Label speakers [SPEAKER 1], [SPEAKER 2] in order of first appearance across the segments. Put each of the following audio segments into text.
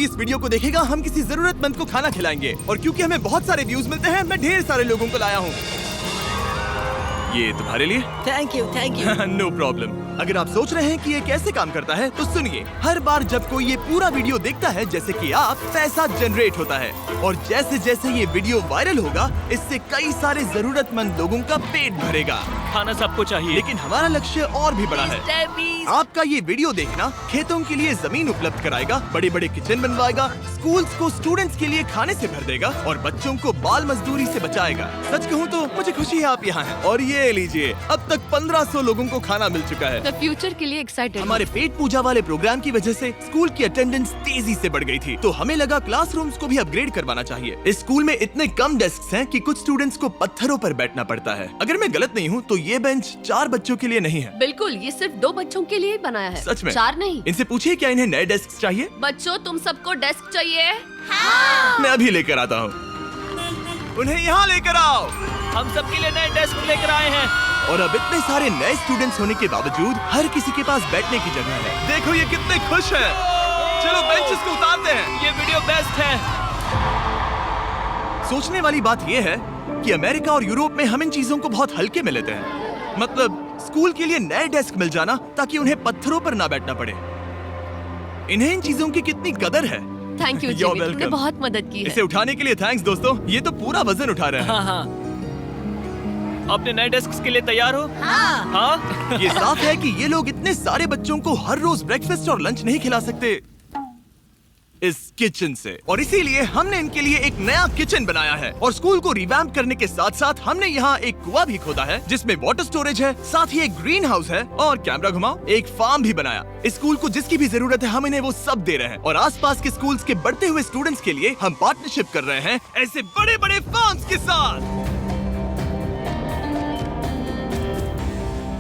[SPEAKER 1] भी इस वीडियो को देखेगा हम किसी जरूरतमंद को खाना खिलाएंगे। और क्योंकि हमें बहुत सारे व्यूज मिलते हैं, मैं ढेर सारे लोगों को लाया हूँ। ये तुम्हारे लिए।
[SPEAKER 2] Thank you thank you.
[SPEAKER 1] No problem. अगर आप सोच रहे हैं कि ये कैसे काम करता है तो सुनिए, हर बार जब कोई ये पूरा वीडियो देखता है जैसे कि आप, पैसा जनरेट होता है और जैसे जैसे ये वीडियो वायरल होगा इससे कई सारे जरूरतमंद लोगों का पेट भरेगा।
[SPEAKER 3] खाना सबको चाहिए,
[SPEAKER 1] लेकिन हमारा लक्ष्य और भी बड़ा है। आपका ये वीडियो देखना खेतों के लिए जमीन उपलब्ध कराएगा, बड़े बड़े किचन बनवाएगा, स्कूल्स को स्टूडेंट्स के लिए खाने से भर देगा और बच्चों को बाल मजदूरी से बचाएगा। सच कहूँ तो मुझे खुशी है आप यहाँ हैं। और ये लीजिए, अब तक 1500 लोगों को खाना मिल चुका है।
[SPEAKER 4] फ्यूचर के लिए एक्साइटेड।
[SPEAKER 1] हमारे पेट पूजा वाले प्रोग्राम की वजह से स्कूल की अटेंडेंस तेजी से बढ़ गई थी, तो हमें लगा क्लासरूम्स को भी अपग्रेड करवाना चाहिए। इस स्कूल में इतने कम डेस्क हैं कि कुछ स्टूडेंट्स को पत्थरों पर बैठना पड़ता है। अगर मैं गलत नहीं हूँ तो ये बेंच 4 बच्चों के लिए नहीं है।
[SPEAKER 4] बिल्कुल, ये सिर्फ 2 बच्चों के लिए ही बनाया है।
[SPEAKER 1] सच में?
[SPEAKER 4] 4 नहीं।
[SPEAKER 1] इनसे पूछिए क्या इन्हें नए डेस्क चाहिए।
[SPEAKER 4] बच्चों, तुम सबको डेस्क चाहिए?
[SPEAKER 1] मैं अभी लेकर आता हूँ। उन्हें यहाँ लेकर आओ।
[SPEAKER 3] हम सबके लिए नए डेस्क लेकर आए हैं।
[SPEAKER 1] और अब इतने सारे नए स्टूडेंट्स होने के बावजूद हर किसी के पास बैठने की जगह है। देखो ये कितने खुश हैं। चलो बेंचेस को उतारते हैं।
[SPEAKER 3] ये वीडियो बेस्ट है।
[SPEAKER 1] सोचने वाली बात ये है कि अमेरिका और यूरोप में हम इन चीजों को बहुत हल्के में लेते हैं। मतलब स्कूल के लिए नए डेस्क मिल जाना ताकि उन्हें पत्थरों पर ना बैठना पड़े। इन्हें इन चीजों की कितनी कदर है।
[SPEAKER 4] थैंक यू
[SPEAKER 1] You're
[SPEAKER 4] जिमी, तुमने
[SPEAKER 1] welcome।
[SPEAKER 4] बहुत मदद की है।
[SPEAKER 1] इसे उठाने के लिए थैंक्स दोस्तों। ये तो पूरा वजन उठा रहे हैं।
[SPEAKER 3] हाँ हाँ। अपने नए डेस्क के लिए तैयार हो? हाँ।
[SPEAKER 1] ये साफ है कि ये लोग इतने सारे बच्चों को हर रोज ब्रेकफास्ट और लंच नहीं खिला सकते इस किचन से, और इसीलिए हमने इनके लिए एक नया किचन बनाया है। और स्कूल को रिवैम्प करने के साथ साथ हमने यहाँ एक कुआं भी खोदा है जिसमें वाटर स्टोरेज है, साथ ही एक ग्रीन हाउस है और कैमरा घुमाओ, एक फार्म भी बनाया। इस स्कूल को जिसकी भी जरूरत है हम इन्हें वो सब दे रहे हैं। और आसपास के स्कूल्स के बढ़ते हुए स्टूडेंट्स के लिए हम पार्टनरशिप कर रहे हैं ऐसे बड़े बड़े फार्म्स के साथ।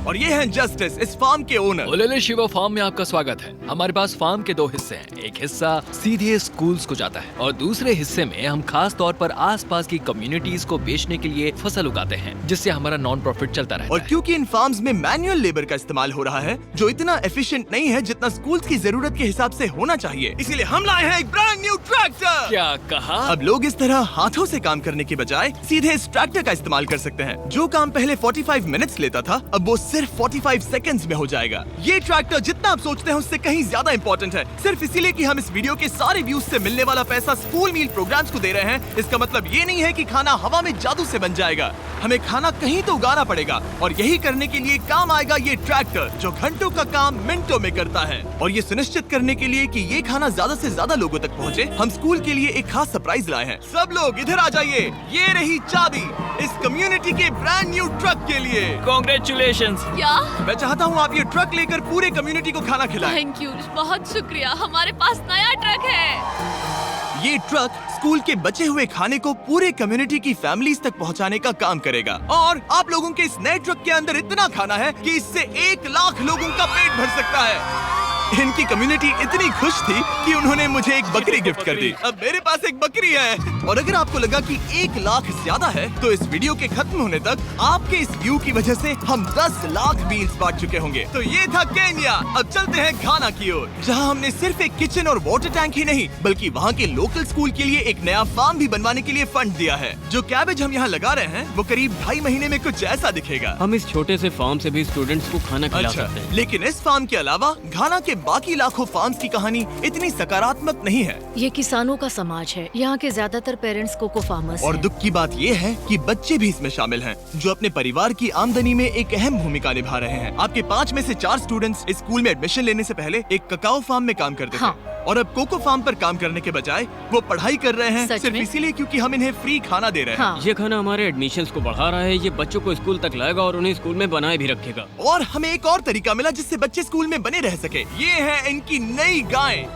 [SPEAKER 1] और ये हैं जस्टिस, इस फार्म के ओनर।
[SPEAKER 5] ओलेले शिवा फार्म में आपका स्वागत है। हमारे पास फार्म के 2 हिस्से हैं। एक हिस्सा सीधे स्कूल्स को जाता है और दूसरे हिस्से में हम खास तौर पर आसपास की कम्युनिटीज को बेचने के लिए फसल उगाते हैं, जिससे हमारा नॉन प्रॉफिट चलता रहता
[SPEAKER 1] और
[SPEAKER 5] है।
[SPEAKER 1] क्योंकि इन फार्म्स में मैनुअल लेबर का इस्तेमाल हो रहा है जो इतना एफिशिएंट नहीं है जितना स्कूल्स की जरूरत के हिसाब से होना चाहिए, इसीलिए हम लाए हैं एक ब्रांड न्यू ट्रैक्टर।
[SPEAKER 5] क्या कहा?
[SPEAKER 1] अब लोग इस तरह हाथों से काम करने की बजाय सीधे इस ट्रैक्टर का इस्तेमाल कर सकते हैं। जो काम पहले 45 मिनट्स लेता था अब वो सिर्फ 45 सेकंड्स में हो जाएगा। ये ट्रैक्टर जितना आप सोचते हैं उससे कहीं ज्यादा इंपॉर्टेंट है, सिर्फ इसीलिए कि हम इस वीडियो के सारे व्यूज से मिलने वाला पैसा स्कूल मील प्रोग्राम्स को दे रहे हैं। इसका मतलब ये नहीं है कि खाना हवा में जादू से बन जाएगा। हमें खाना कहीं तो उगाना पड़ेगा और यही करने के लिए काम आएगा ये ट्रैक्टर जो घंटों का काम मिनटों में करता है। और ये सुनिश्चित करने के लिए कि ये खाना ज्यादा से ज्यादा लोगों तक पहुँचे, हम स्कूल के लिए एक खास सरप्राइज लाए हैं। सब लोग इधर आ जाइए, ये रही चाबी इस कम्युनिटी के ब्रांड न्यू ट्रक के लिए।
[SPEAKER 3] Congratulations।
[SPEAKER 4] क्या?
[SPEAKER 1] मैं चाहता हूँ आप ये ट्रक लेकर पूरे कम्युनिटी को खाना खिलाएं।
[SPEAKER 4] थैंक यू, बहुत शुक्रिया। हमारे पास नया ट्रक है।
[SPEAKER 1] ये ट्रक स्कूल के बचे हुए खाने को पूरे कम्युनिटी की फैमिलीज तक पहुंचाने का काम करेगा। और आप लोगों के इस नए ट्रक के अंदर इतना खाना है कि इससे 1 लाख लोगों का पेट भर सकता है। इनकी कम्युनिटी इतनी खुश थी कि उन्होंने मुझे एक बकरी गिफ्ट कर दी। अब मेरे पास एक बकरी है। और अगर आपको लगा कि 1 लाख ज्यादा है तो इस वीडियो के खत्म होने तक आपके इस व्यू की वजह से हम 10 लाख मील्स बांट चुके होंगे। तो ये था केन्या। अब चलते हैं घाना की ओर, जहां हमने सिर्फ एक किचन और वाटर टैंक ही नहीं बल्कि वहां के लोकल स्कूल के लिए एक नया फार्म भी बनवाने के लिए फंड दिया है। जो कैबेज हम यहाँ लगा रहे हैं वो करीब 2.5 महीने में कुछ ऐसा दिखेगा।
[SPEAKER 6] हम इस छोटे से फार्म से भी स्टूडेंट्स को खाना खिला
[SPEAKER 1] अच्छा,
[SPEAKER 6] सकते हैं।
[SPEAKER 1] लेकिन इस फार्म के अलावा घाना के बाकी लाखों फार्म्स की कहानी इतनी सकारात्मक नहीं है।
[SPEAKER 7] ये किसानों का समाज है। यहाँ के ज्यादातर पेरेंट्स कोको फार्मर्स
[SPEAKER 1] और
[SPEAKER 7] हैं।
[SPEAKER 1] दुख की बात ये है कि बच्चे भी इसमें शामिल हैं, जो अपने परिवार की आमदनी में एक अहम भूमिका निभा रहे हैं। आपके 5 में से 4 स्टूडेंट्स इस स्कूल में एडमिशन लेने से पहले एक ककाओ फार्म में काम करते
[SPEAKER 7] हाँ।
[SPEAKER 1] थे और अब कोको फार्म पर काम करने के बजाय वो पढ़ाई कर रहे हैं
[SPEAKER 7] सच
[SPEAKER 1] सिर्फ
[SPEAKER 7] में?
[SPEAKER 1] इसीलिए क्योंकि हम इन्हें फ्री खाना दे रहे हैं।
[SPEAKER 7] हाँ।
[SPEAKER 6] ये खाना हमारे एडमिशन्स को बढ़ा रहा है। ये बच्चों को स्कूल तक लाएगा और उन्हें स्कूल में बनाए भी रखेगा।
[SPEAKER 1] और हमें एक और तरीका मिला जिससे बच्चे स्कूल में बने रह सके। ये है इनकी नई गाय।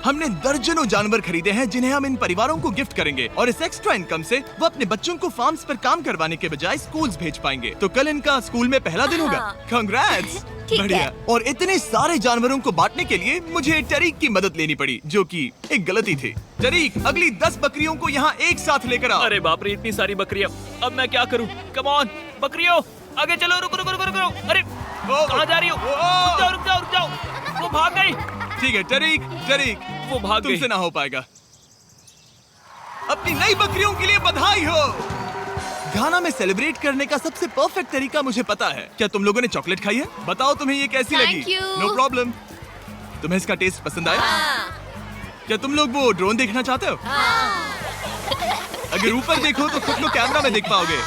[SPEAKER 1] हमने दर्जनों जानवर खरीदे हैं जिन्हें हम इन परिवारों को गिफ्ट करेंगे और इस एक्स्ट्रा इनकम से वो अपने बच्चों को फार्म्स पर काम करवाने के बजाय स्कूल्स भेज पाएंगे। तो कल इनका स्कूल में पहला दिन होगा। कांग्रेट्स।
[SPEAKER 4] ठीक
[SPEAKER 1] बढ़िया।
[SPEAKER 4] है।
[SPEAKER 1] और इतने सारे जानवरों को बांटने के लिए मुझे टरीक की मदद लेनी पड़ी, जो कि एक गलती थी। टरीक, अगली 10 बकरियों को यहाँ एक साथ लेकर आओ।
[SPEAKER 3] अरे बाप रे, इतनी सारी बकरियां। अब मैं क्या करूं? कम ऑन बकरियों, आगे चलो। रुको रुको रुको रुको। अरे कहाँ जा रही हो? रुक जाओ रुक जाओ रुक जाओ। वो भाग गई।
[SPEAKER 1] ठीक है टरीक, टरीक,
[SPEAKER 3] वो भाग गई।
[SPEAKER 1] तुमसे ना हो पाएगा। अपनी नई बकरियों के लिए बधाई हो। घाना में सेलिब्रेट करने का सबसे परफेक्ट तरीका मुझे पता है। क्या तुम लोगों ने चॉकलेट खाई है? बताओ तुम्हें ये कैसी
[SPEAKER 4] Thank
[SPEAKER 1] लगी?
[SPEAKER 4] you.
[SPEAKER 1] No problem. तुम्हें इसका टेस्ट पसंद आया? क्या तुम लोग वो ड्रोन देखना चाहते हो? अगर ऊपर देखो तो खुद को कैमरा में देख पाओगे।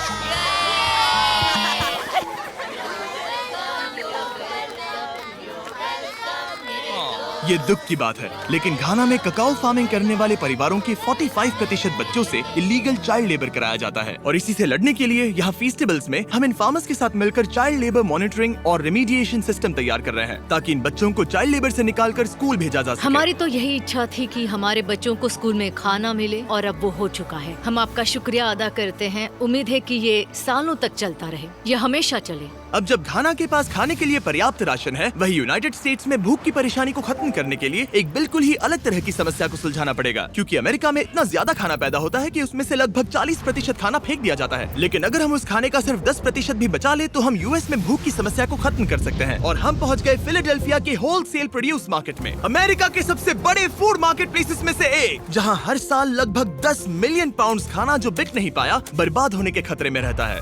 [SPEAKER 1] ये दुख की बात है, लेकिन घाना में ककाओ फार्मिंग करने वाले परिवारों के 45% बच्चों से इलीगल चाइल्ड लेबर कराया जाता है और इसी से लड़ने के लिए यहाँ फेस्टिवल्स में हम इन फार्मर्स के साथ मिलकर चाइल्ड लेबर मॉनिटरिंग और रेमीडिएशन सिस्टम तैयार कर रहे हैं ताकि इन बच्चों को चाइल्ड लेबर से निकालकर स्कूल भेजा जा सके।
[SPEAKER 7] हमारी तो यही इच्छा थी कि हमारे बच्चों को स्कूल में खाना मिले और अब वो हो चुका है। हम आपका शुक्रिया अदा करते हैं। उम्मीद है कि ये सालों तक चलता रहे, ये हमेशा चले।
[SPEAKER 1] अब जब घाना के पास खाने के लिए पर्याप्त राशन है, वही यूनाइटेड स्टेट्स में भूख की परेशानी को खत्म करने के लिए एक बिल्कुल ही अलग तरह की समस्या को सुलझाना पड़ेगा, क्योंकि अमेरिका में इतना ज्यादा खाना पैदा होता है कि उसमें से लगभग 40% खाना फेंक दिया जाता है। लेकिन अगर हम उस खाने का सिर्फ 10% भी बचा ले तो हम यूएस में भूख की समस्या को खत्म कर सकते हैं। और हम पहुंच गए फिलाडेल्फिया के होलसेल प्रोड्यूस मार्केट में, अमेरिका के सबसे बड़े फूड मार्केट प्लेसेस में से एक, जहां हर साल लगभग 10 मिलियन पाउंड खाना जो बिक नहीं पाया बर्बाद होने के खतरे में रहता है।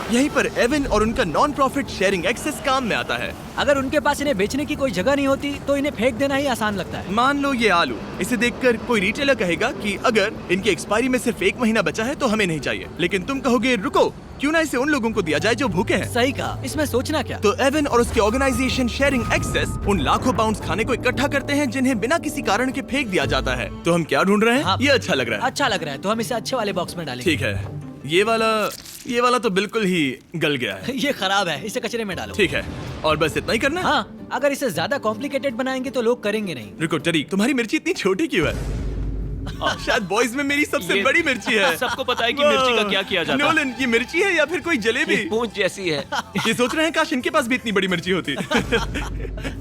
[SPEAKER 1] यहीं पर एवन और उनका नॉन प्रॉफिट शेयरिंग एक्सेस काम में आता है।
[SPEAKER 2] अगर उनके पास इन्हें बेचने की कोई जगह नहीं होती तो इन्हें फेंक देना ही आसान लगता है।
[SPEAKER 1] मान लो ये आलू, इसे देखकर कोई रिटेलर कहेगा कि अगर इनकी एक्सपायरी में सिर्फ 1 महीना बचा है तो हमें नहीं चाहिए, लेकिन तुम कहोगे रुको, क्यों ना इसे उन लोगों को दिया जाए जो भूखे हैं।
[SPEAKER 2] सही कहा, इसमें सोचना क्या।
[SPEAKER 1] तो एवन और उसके ऑर्गेनाइजेशन शेयरिंग एक्सेस उन लाखों पाउंड्स खाने को इकट्ठा करते हैं जिन्हें बिना किसी कारण के फेंक दिया जाता है। तो हम क्या ढूंढ रहे हैं?
[SPEAKER 2] हाँ।
[SPEAKER 1] ये अच्छा लग रहा है।
[SPEAKER 2] अच्छा लग रहा है तो हम इसे अच्छे वाले बॉक्स में डालेंगे।
[SPEAKER 1] ठीक है, ये वाला तो बिल्कुल ही गल गया है।
[SPEAKER 2] ये खराब है, इसे कचरे में डालो।
[SPEAKER 1] ठीक है, और बस इतना ही करना है?
[SPEAKER 2] हाँ, अगर इसे ज्यादा कॉम्प्लिकेटेड बनाएंगे तो लोग करेंगे नहीं।
[SPEAKER 1] रुको टरीक, तुम्हारी मिर्ची इतनी छोटी क्यों है? शायद बॉयज में मेरी सबसे
[SPEAKER 3] ये
[SPEAKER 1] बड़ी मिर्ची है।
[SPEAKER 3] सबको पता है कि मिर्ची का क्या किया जाता है।
[SPEAKER 1] नोलन, ये मिर्ची है या फिर कोई जलेबी?
[SPEAKER 3] पूंछ जैसी है।
[SPEAKER 1] ये सोच रहे हैं काश इनके पास भी इतनी बड़ी मिर्ची होती।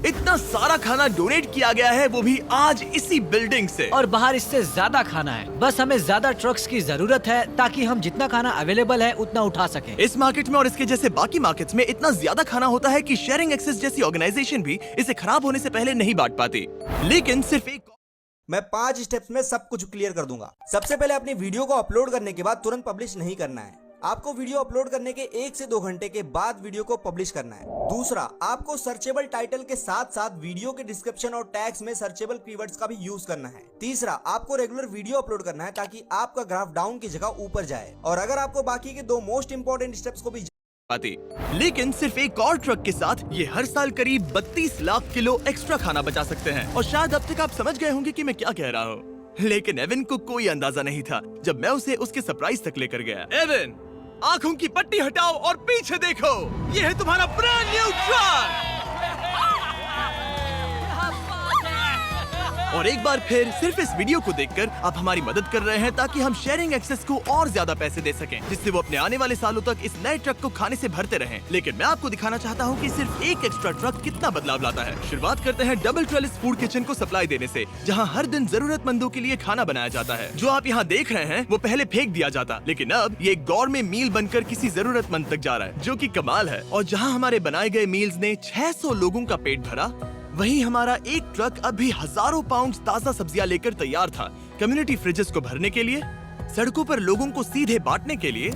[SPEAKER 1] इतना सारा खाना डोनेट किया गया है, वो भी आज इसी बिल्डिंग से।
[SPEAKER 2] और बाहर इससे ज्यादा खाना है। बस हमें ज्यादा ट्रक्स की जरूरत है ताकि हम जितना खाना अवेलेबल है उतना उठा सके।
[SPEAKER 1] इस मार्केट में और इसके जैसे बाकी मार्केट्स में इतना ज्यादा खाना होता है कि शेयरिंग एक्सेस जैसी ऑर्गेनाइजेशन भी इसे खराब होने से पहले नहीं बांट पाती। लेकिन सिर्फ एक
[SPEAKER 8] मैं 5 स्टेप्स में सब कुछ क्लियर कर दूंगा। सबसे पहले अपनी वीडियो को अपलोड करने के बाद तुरंत पब्लिश नहीं करना है। आपको वीडियो अपलोड करने के 1 से 2 घंटे के बाद वीडियो को पब्लिश करना है। दूसरा, आपको सर्चेबल टाइटल के साथ साथ वीडियो के डिस्क्रिप्शन और टैग्स में सर्चेबल कीवर्ड्स का भी यूज करना है। तीसरा, आपको रेगुलर वीडियो अपलोड करना है ताकि आपका ग्राफ डाउन की जगह ऊपर जाए। और अगर आपको बाकी के 2 मोस्ट इंपोर्टेंट स्टेप्स को भी
[SPEAKER 1] पाती, लेकिन सिर्फ एक और ट्रक के साथ ये हर साल करीब 32 लाख किलो एक्स्ट्रा खाना बचा सकते हैं। और शायद अब तक आप समझ गए होंगे कि मैं क्या कह रहा हूँ, लेकिन एवन को कोई अंदाजा नहीं था जब मैं उसे उसके सरप्राइज तक लेकर गया। एवन, आंखों की पट्टी हटाओ और पीछे देखो, ये है तुम्हारा ब्रांड न्यू ट्रक। और एक बार फिर सिर्फ इस वीडियो को देखकर आप हमारी मदद कर रहे हैं ताकि हम शेयरिंग एक्सेस को और ज्यादा पैसे दे सकें, जिससे वो अपने आने वाले सालों तक इस नए ट्रक को खाने से भरते रहें। लेकिन मैं आपको दिखाना चाहता हूँ कि सिर्फ एक एक्स्ट्रा ट्रक कितना बदलाव लाता है। शुरुआत करते हैं डबल ट्रेलिस फूड किचन को सप्लाई देने से, जहाँ हर दिन जरूरतमंदों के लिए खाना बनाया जाता है। जो आप यहाँ देख रहे हैं वो पहले फेंक दिया जाता, लेकिन अब ये एक गौरमेट मील बनकर किसी जरूरतमंद तक जा रहा है, जो की कमाल है। और जहाँ हमारे बनाए गए मील्स ने 600 लोगों का पेट भरा, वहीं हमारा एक ट्रक अभी हजारों पाउंड ताजा सब्जियां लेकर तैयार था, कम्युनिटी फ्रिजेस को भरने के लिए, सड़कों पर लोगों को सीधे बांटने के लिए,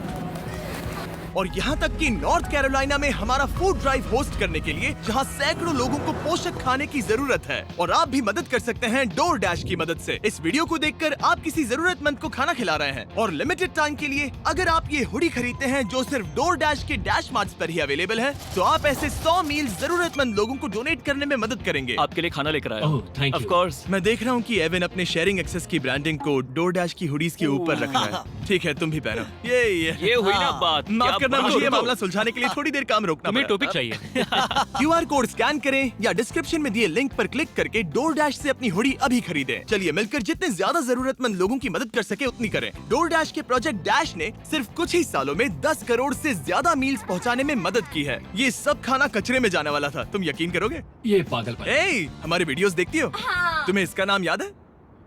[SPEAKER 1] और यहाँ तक कि नॉर्थ कैरोलिना में हमारा फूड ड्राइव होस्ट करने के लिए, जहाँ सैकड़ों लोगों को पोषक खाने की जरूरत है। और आप भी मदद कर सकते हैं डोर डैश की मदद से। इस वीडियो को देखकर आप किसी जरूरतमंद को खाना खिला रहे हैं, और लिमिटेड टाइम के लिए अगर आप ये हुडी खरीदते हैं जो सिर्फ डोर डैश के डैश मार्ट्स पर ही अवेलेबल है, तो आप ऐसे 100 मील जरूरतमंद लोगों को डोनेट करने में मदद करेंगे।
[SPEAKER 3] आपके लिए खाना लेकर आया।
[SPEAKER 6] ओह, थैंक
[SPEAKER 3] ऑफ
[SPEAKER 6] यू।
[SPEAKER 3] कोर्स।
[SPEAKER 1] मैं देख रहा हूँ कि एवन अपने शेयरिंग एक्सेस की ब्रांडिंग को डोर डैश की हुडीज के ऊपर रख रहा है। ठीक है, तुम भी पहनो। ये
[SPEAKER 3] हुई ना बात।
[SPEAKER 1] माफ
[SPEAKER 3] क्या
[SPEAKER 1] करना,
[SPEAKER 3] बात-
[SPEAKER 1] मुझे ये मामला सुलझाने के लिए थोड़ी देर काम रोकना
[SPEAKER 6] तुम्हें
[SPEAKER 1] पड़ा।
[SPEAKER 6] टॉपिक चाहिए।
[SPEAKER 1] QR कोड स्कैन करें या डिस्क्रिप्शन में दिए लिंक पर क्लिक करके डोर डैश से अपनी हुडी अभी खरीदें। चलिए मिलकर जितने ज्यादा जरूरतमंद लोगों की मदद कर सके उतनी करें। डोर डैश के प्रोजेक्ट डैश ने सिर्फ कुछ ही सालों में 10 करोड़ से ज्यादा मील्स पहुंचाने में मदद की है। ये सब खाना कचरे में जाने वाला था, तुम यकीन करोगे?
[SPEAKER 6] ये पागलपन।
[SPEAKER 1] ए, हमारे वीडियोस देखती हो?
[SPEAKER 4] हाँ।
[SPEAKER 1] तुम्हें इसका नाम याद है?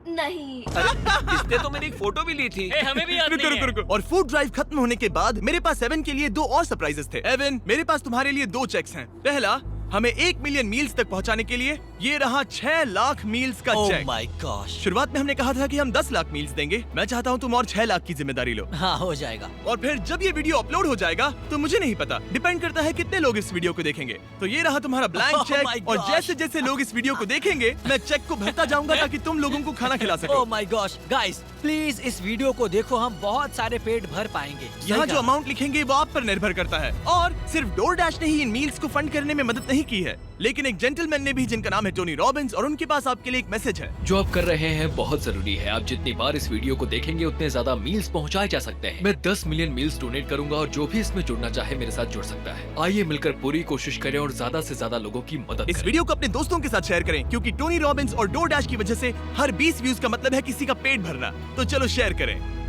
[SPEAKER 4] नहीं।
[SPEAKER 3] इसने तो मेरी एक फोटो भी ली थी।
[SPEAKER 6] हमें भी याद
[SPEAKER 1] रुको रुको रुको। और फूड ड्राइव खत्म होने के बाद मेरे पास एवन के लिए 2 और सरप्राइजेस थे। एवन, मेरे पास तुम्हारे लिए 2 चेक्स हैं। पहला हमें 1 मिलियन मील्स तक पहुंचाने के लिए ये रहा 6 लाख मील्स का
[SPEAKER 2] ओह
[SPEAKER 1] चेक।
[SPEAKER 2] My gosh.
[SPEAKER 1] शुरुआत में हमने कहा था कि हम 10 लाख मील्स देंगे। मैं चाहता हूँ तुम और 6 लाख की जिम्मेदारी लो।
[SPEAKER 2] हाँ, हो जाएगा।
[SPEAKER 1] और फिर जब ये वीडियो अपलोड हो जाएगा तो मुझे नहीं पता, डिपेंड करता है कितने लोग इस वीडियो को देखेंगे। तो ये रहा तुम्हारा ब्लैंक
[SPEAKER 2] Oh my
[SPEAKER 1] चेक, और
[SPEAKER 2] gosh!
[SPEAKER 1] जैसे जैसे लोग इस वीडियो को देखेंगे मैं चेक को भरता जाऊंगा ताकि तुम लोगों को खाना खिला सको।
[SPEAKER 2] Oh my gosh, guys please इस वीडियो को देखो, हम बहुत सारे पेट भर पाएंगे।
[SPEAKER 1] यहाँ
[SPEAKER 2] सही
[SPEAKER 1] जो
[SPEAKER 2] कहा।
[SPEAKER 1] अमाउंट लिखेंगे वो आप पर निर्भर करता है। और सिर्फ डोरडैश ने ही इन मील्स को फंड करने में मदद नहीं की है, लेकिन एक जेंटलमैन ने भी, जिनका नाम है टोनी रॉबिन्स, और उनके पास आपके लिए एक मैसेज है।
[SPEAKER 5] जो आप कर रहे हैं बहुत जरूरी है। आप जितनी बार इस वीडियो को देखेंगे उतने ज्यादा मील्स पहुंचाए जा सकते हैं। मैं 10 मिलियन मील्स डोनेट करूंगा और जो भी इसमें जुड़ना चाहे मेरे साथ जुड़ सकता है। आइए मिलकर पूरी कोशिश करें और ज्यादा से ज्यादा लोगों की मदद
[SPEAKER 1] इस
[SPEAKER 5] करें।
[SPEAKER 1] वीडियो को अपने दोस्तों के साथ शेयर करें, क्योंकि टोनी रॉबिन्स और डोरडैश की वजह से हर 20 व्यूज का मतलब है किसी का पेट भरना। तो चलो शेयर करें।